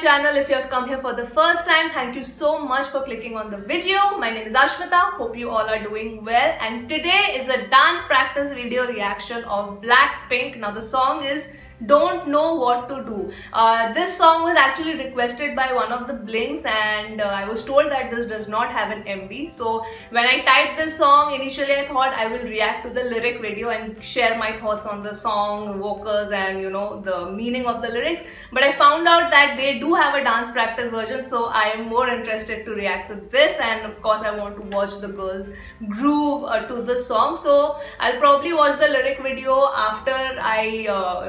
channel. If you have come here for the first time, thank you so much for clicking on the video. My name is Ashmita. Hope you all are doing well. And today is a dance practice video reaction of Blackpink. Now the song is Don't Know What to Do. This song was actually requested by one of the Blinks, and I was told that this does not have an MV. So when I typed this song, initially I thought I will react to the lyric video and share my thoughts on the song, vocals, and the meaning of the lyrics. But I found out that they do have a dance practice version, so I am more interested to react to this, and of course I want to watch the girls groove to the song. So I'll probably watch the lyric video after I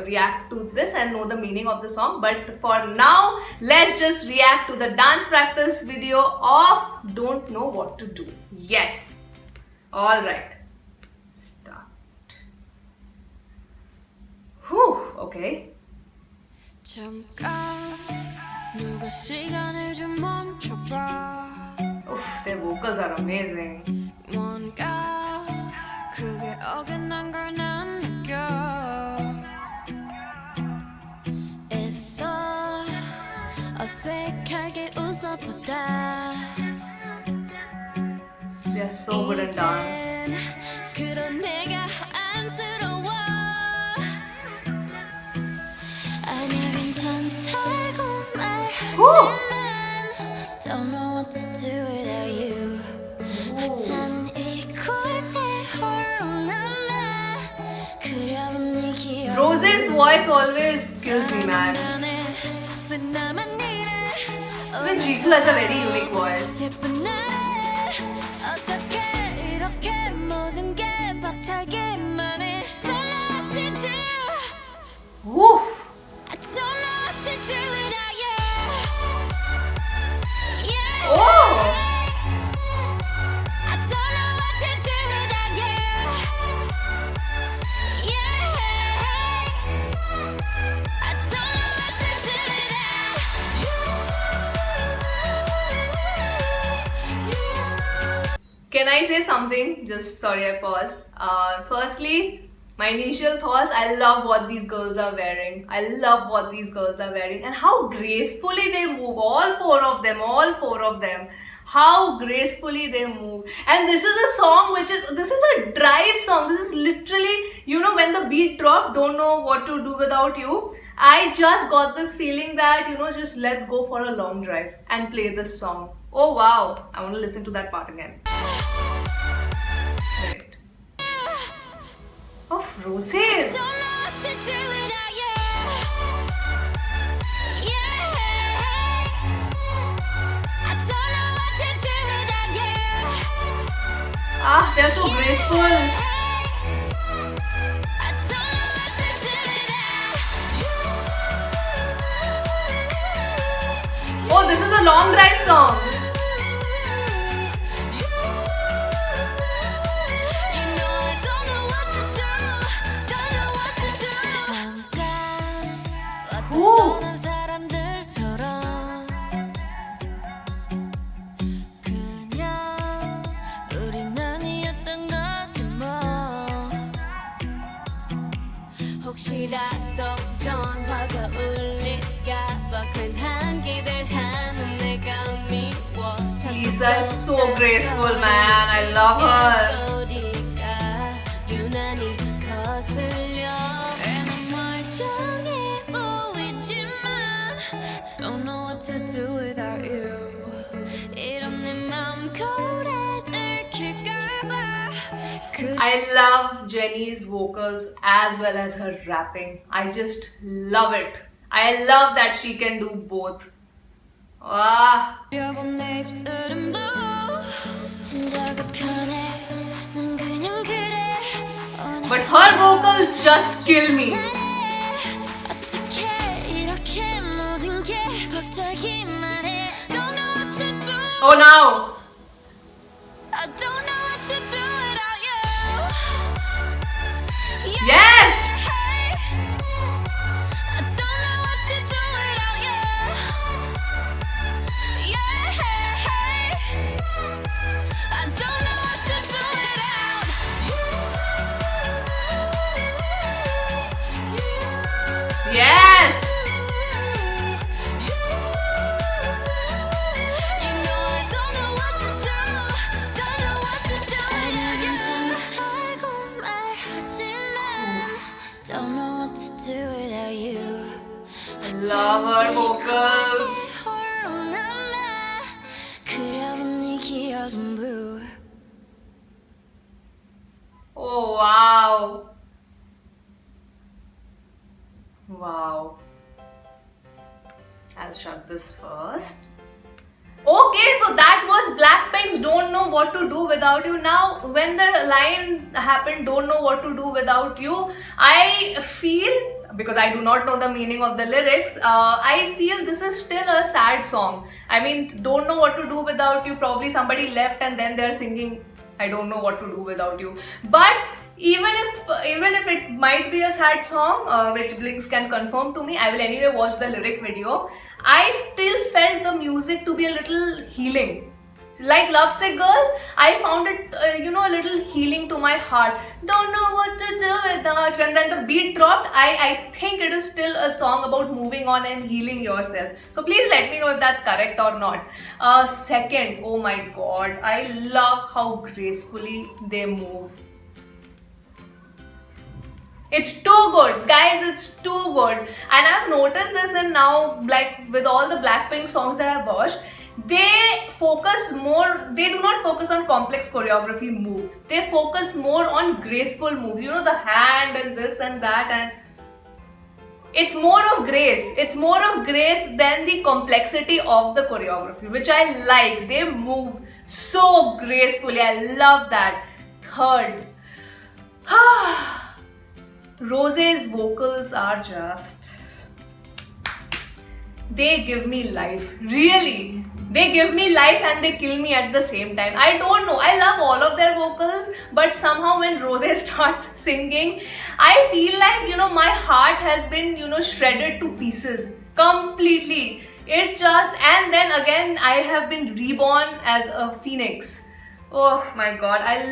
react to this and know the meaning of the song. But for now, let's just react to the dance practice video of Don't Know What to Do. Yes. Alright. Start. Whew. Okay. Oof, their vocals are amazing. They are so good at dance. Woo! Don't know what to do without you. Rose's voice always kills me, man. Even Jisoo has a very unique voice. Woof! Oh! Can I say something? Just sorry, I paused. Firstly, my initial thoughts, I love what these girls are wearing. I love what these girls are wearing and how gracefully they move. All four of them. How gracefully they move. And this is a song this is a drive song. This is literally, when the beat dropped, Don't Know What to Do Without You. I just got this feeling that, just let's go for a long drive and play this song. Oh wow, I want to listen to that part again. Great. Of Roses. Ah, they're so graceful. Oh, this is a long drive song. Ooh. Lisa is so graceful, man. I love her. Don't know what to do without you. I love Jennie's vocals as well as her rapping. I just love it. I love that she can do both. Ah. But her vocals just kill me. Oh, now. Yes! Yes! love her vocals. Oh wow. Wow. I'll shut this first. Okay, so that was Blackpink's Don't Know What to Do Without You. Now, when the line happened, Don't Know What to Do Without You, I feel, because I do not know the meaning of the lyrics, I feel this is still a sad song. I mean, Don't Know What to Do Without You, probably somebody left and then they're singing, I don't know what to do without you. But even if it might be a sad song, which Blinks can confirm to me, I will anyway watch the lyric video. I still felt the music to be a little healing. Like Lovesick Girls, I found it, a little healing to my heart. Don't know what to do without you. And then the beat dropped. I think it is still a song about moving on and healing yourself. So please let me know if that's correct or not. Second, oh my god, I love how gracefully they move. It's too good, guys, it's too good. And I've noticed this in now, like with all the Blackpink songs that I've watched, they do not focus on complex choreography moves. They focus more on graceful moves, the hand and this and that, and it's more of grace. It's more of grace than the complexity of the choreography, which I like. They move so gracefully. I love that. Third, Rose's vocals are just, they give me life. Really, they give me life and they kill me at the same time. I don't know, I love all of their vocals, but somehow when Rose starts singing, I feel like, my heart has been, shredded to pieces completely. It just, and then again, I have been reborn as a phoenix. Oh my god, I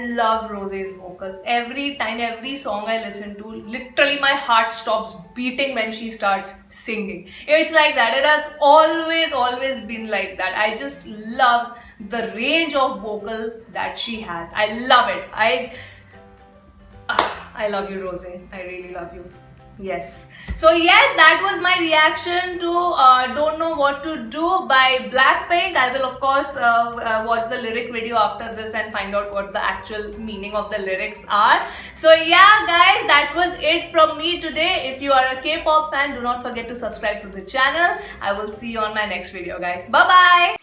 love Rose's vocals. Every time, every song I listen to, literally my heart stops beating when she starts singing. It's like that. It has always been like that. I just love the range of vocals that she has. I love it. I love you, Rose. I really love you. Yes. So yes, that was my reaction to Don't Know What to Do by Blackpink. I will of course watch the lyric video after this and find out what the actual meaning of the lyrics are. So yeah guys, that was it from me today. If you are a K-pop fan, do not forget to subscribe to the channel. I will see you on my next video guys. Bye bye.